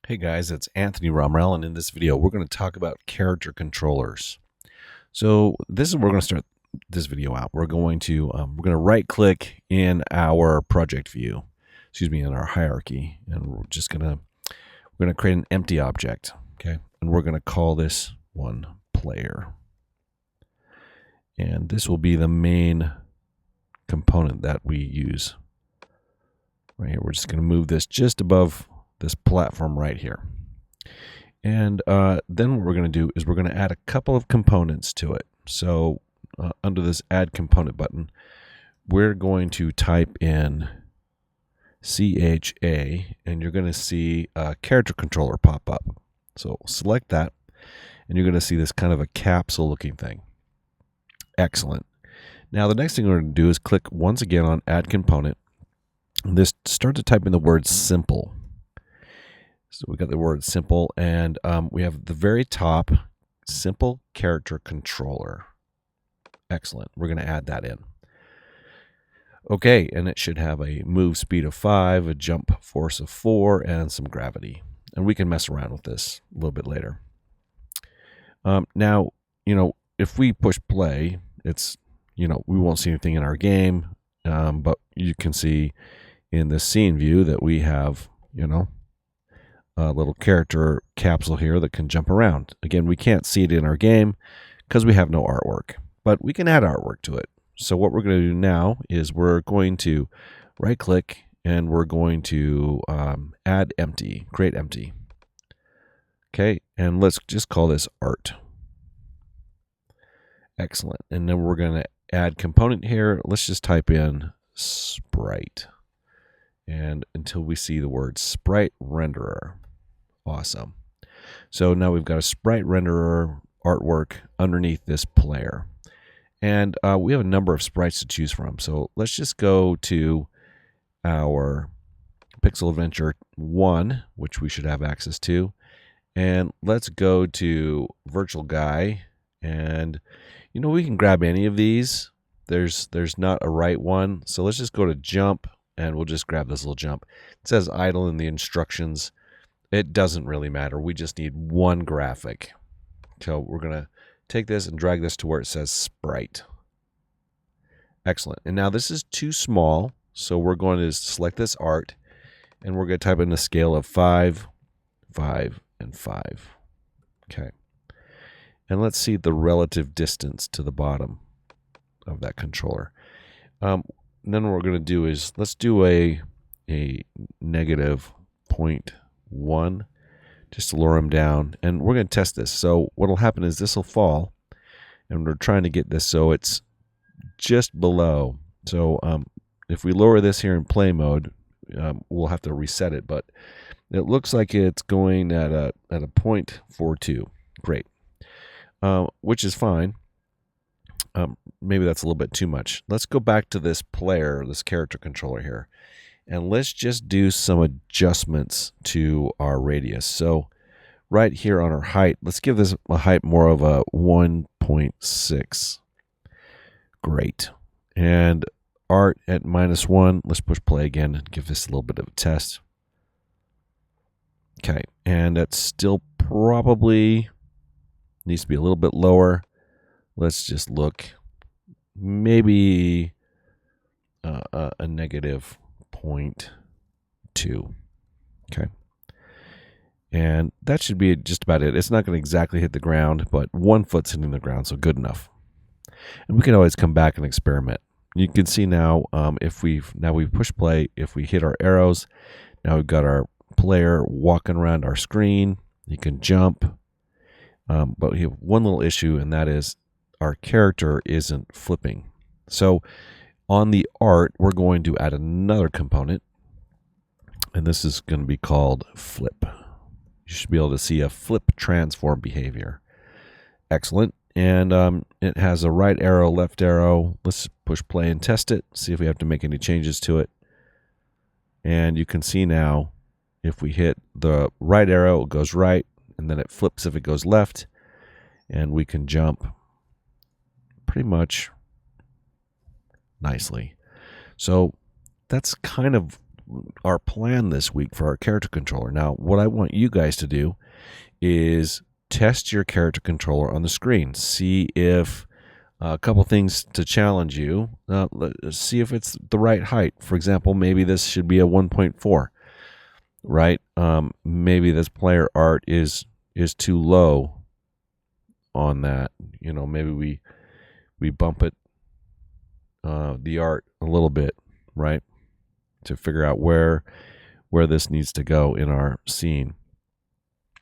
Hey guys, it's Anthony Romrell, and in this video we're going to talk about character controllers. So this is where we're going to start this video out. We're going to right click in our project view, in our hierarchy, and we're going to create an empty object, okay? And we're going to call this one player, and this will be the main component that we use. Right here, we're just going to move this just above this platform right here. And then what we're going to do is we're going to add a couple of components to it. So under this add component button, we're going to type in CHA, and you're going to see a character controller pop up. So select that, and you're going to see this kind of a capsule looking thing. Excellent. Now the next thing we're going to do is click once again on add component. And start to type in the word simple. So we got the word simple, and we have the very top, simple character controller. Excellent. We're going to add that in. Okay, and it should have a move speed of 5, a jump force of 4, and some gravity. And we can mess around with this a little bit later. Now, if we push play, it's, we won't see anything in our game, but you can see in the scene view that we have, a little character capsule here that can jump around. Again, we can't see it in our game because we have no artwork, but we can add artwork to it. So what we're going to do now is we're going to right click and we're going to add empty, create empty. Okay, and let's just call this art. Excellent. And then we're going to add component here. Let's just type in sprite, and until we see the word sprite renderer. Awesome. So now we've got a sprite renderer artwork underneath this player. And we have a number of sprites to choose from. So let's just go to our Pixel Adventure 1, which we should have access to. And let's go to Virtual Guy. And, we can grab any of these. There's not a right one. So let's just go to Jump, and we'll just grab this little jump. It says idle in the instructions. It doesn't really matter. We just need one graphic. So we're going to take this and drag this to where it says sprite. Excellent. And now this is too small, so we're going to select this art, and we're going to type in a scale of 5, 5, and 5. Okay. And let's see the relative distance to the bottom of that controller. And then what we're going to do is let's do a negative 0.1 just to lower them down, and we're going to test this. So what will happen is this will fall, and we're trying to get this so it's just below. So if we lower this here in play mode, we'll have to reset it, but it looks like it's going at a 0.42. Great. Which is fine. Maybe that's a little bit too much. Let's go back to this player, this character controller here, and let's just do some adjustments to our radius. So right here on our height, let's give this a height more of a 1.6. Great. And art at -1. Let's push play again and give this a little bit of a test. Okay, and that's still probably needs to be a little bit lower. Let's just look, maybe a negative 0.2. Okay, and that should be just about it. It's not going to exactly hit the ground, but 1 foot's hitting the ground, so good enough. And we can always come back and experiment. You can see now, if we push play, if we hit our arrows, now we've got our player walking around our screen. You can jump. But we have one little issue, and that is our character isn't flipping. So on the art, we're going to add another component, and this is going to be called flip. You should be able to see a flip transform behavior. Excellent. And it has a right arrow, left arrow. Let's push play and test it, see if we have to make any changes to it. And you can see now, if we hit the right arrow, it goes right, and then it flips if it goes left, and we can jump pretty much nicely. So that's kind of our plan this week for our character controller. Now, what I want you guys to do is test your character controller on the screen. See if a couple things to challenge you. See if it's the right height. For example, maybe this should be a 1.4, right? Maybe this player art is too low on that. Maybe we bump it, the art a little bit, right, to figure out where this needs to go in our scene.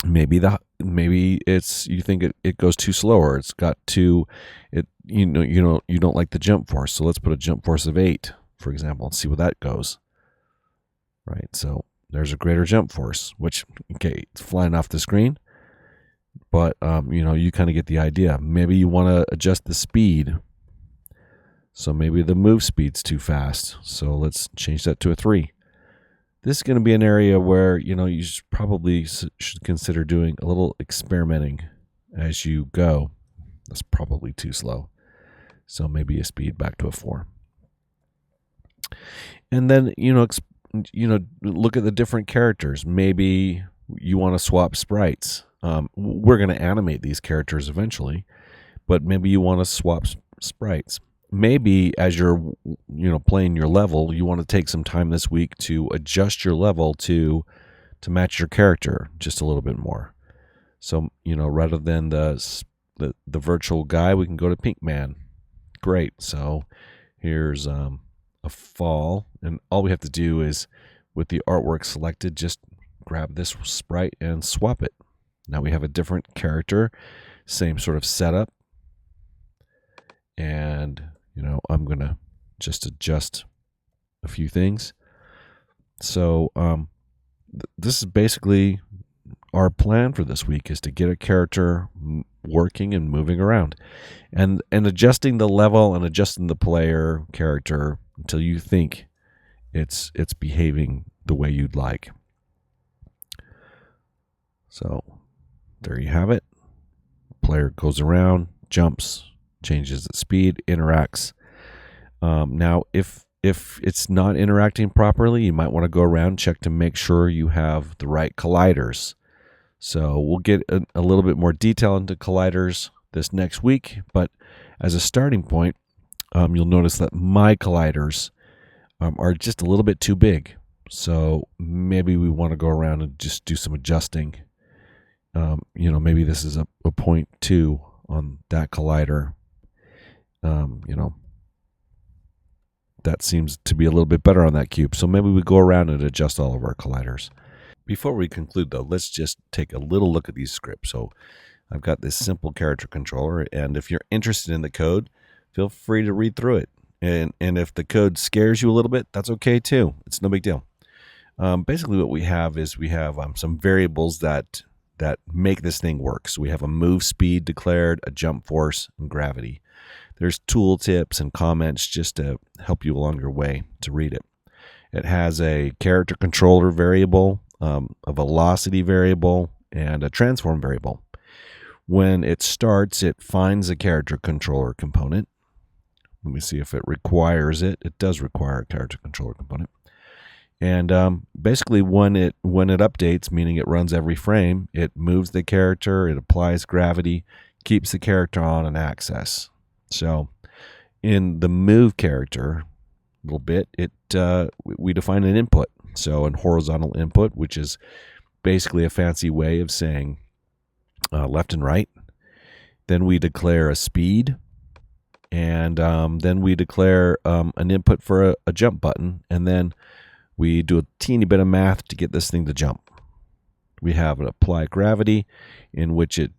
Maybe it's, you think it goes too slow, or it's got too, you don't like the jump force, so let's put a jump force of 8, for example, and see where that goes. Right, so there's a greater jump force, which, okay, it's flying off the screen, but you kind of get the idea. Maybe you want to adjust the speed, so maybe the move speed's too fast, so let's change that to a 3. This is going to be an area where you probably should consider doing a little experimenting as you go. That's probably too slow, so maybe a speed back to a 4. And then look at the different characters. Maybe you want to swap sprites. We're going to animate these characters eventually, but maybe you want to swap sprites. Maybe as you're playing your level, you want to take some time this week to adjust your level to match your character just a little bit more. So rather than the virtual guy, we can go to Pink Man. Great. So here's a fall, and all we have to do is, with the artwork selected, just grab this sprite and swap it. Now we have a different character, same sort of setup, and I'm gonna just adjust a few things. So this is basically our plan for this week, is to get a character working and moving around, and adjusting the level and adjusting the player character until you think it's behaving the way you'd like. So there you have it. Player goes around, jumps, changes its speed, interacts. Now, if it's not interacting properly, you might want to go around, check to make sure you have the right colliders. So we'll get a little bit more detail into colliders this next week, but as a starting point, you'll notice that my colliders are just a little bit too big. So maybe we want to go around and just do some adjusting. Maybe this is a 0.2 on that collider. That seems to be a little bit better on that cube. So maybe we go around and adjust all of our colliders. Before we conclude, though, let's just take a little look at these scripts. So I've got this simple character controller, and if you're interested in the code, feel free to read through it. And if the code scares you a little bit, that's okay too. It's no big deal. Basically what we have is some variables that make this thing work. So we have a move speed declared, a jump force, and gravity. There's tool tips and comments just to help you along your way to read it. It has a character controller variable, a velocity variable, and a transform variable. When it starts, it finds a character controller component. Let me see if it requires it. It does require a character controller component. And basically when it updates, meaning it runs every frame, it moves the character, it applies gravity, keeps the character on an axis. So in the move character a little bit, we define an input. So an horizontal input, which is basically a fancy way of saying left and right. Then we declare a speed, and then we declare an input for a jump button, and then we do a teeny bit of math to get this thing to jump. We have an apply gravity, in which it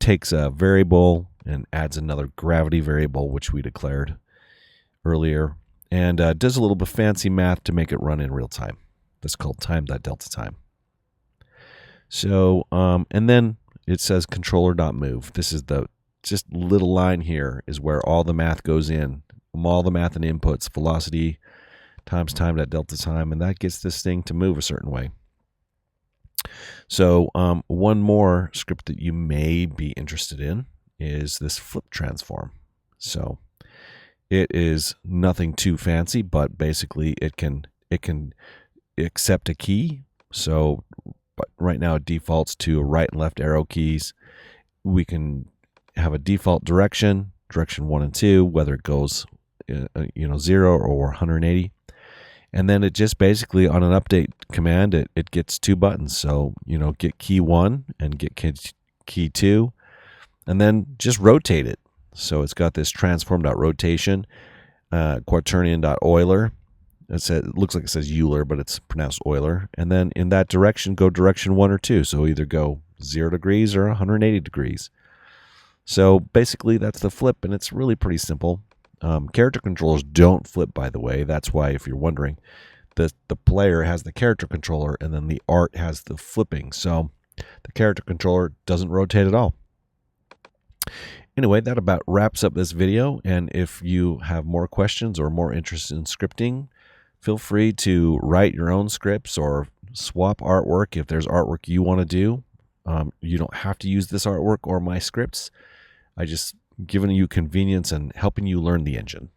takes a variable and adds another gravity variable, which we declared earlier, and does a little bit fancy math to make it run in real time. That's called time.delta time. So, and then it says controller.move. This is the just little line here is where all the math goes in. All the math and inputs, velocity times time.delta time, and that gets this thing to move a certain way. So one more script that you may be interested in is this flip transform. So it is nothing too fancy, but basically it can accept a key. So right now it defaults to right and left arrow keys. We can have a default direction 1 and 2, whether it goes 0 or 180. And then it just basically, on an update command, it gets 2 buttons. So, get key 1 and get key 2, and then just rotate it. So it's got this transform.rotation, quaternion.Euler. It looks like it says Euler, but it's pronounced Euler. And then in that direction, go direction 1 or 2. So either go 0 degrees or 180 degrees. So basically that's the flip, and it's really pretty simple. Character controllers don't flip, by the way. That's why, if you're wondering, the player has the character controller, and then the art has the flipping. So the character controller doesn't rotate at all. Anyway, that about wraps up this video. And if you have more questions or more interest in scripting, feel free to write your own scripts or swap artwork if there's artwork you want to do. You don't have to use this artwork or my scripts. I just giving you convenience and helping you learn the engine.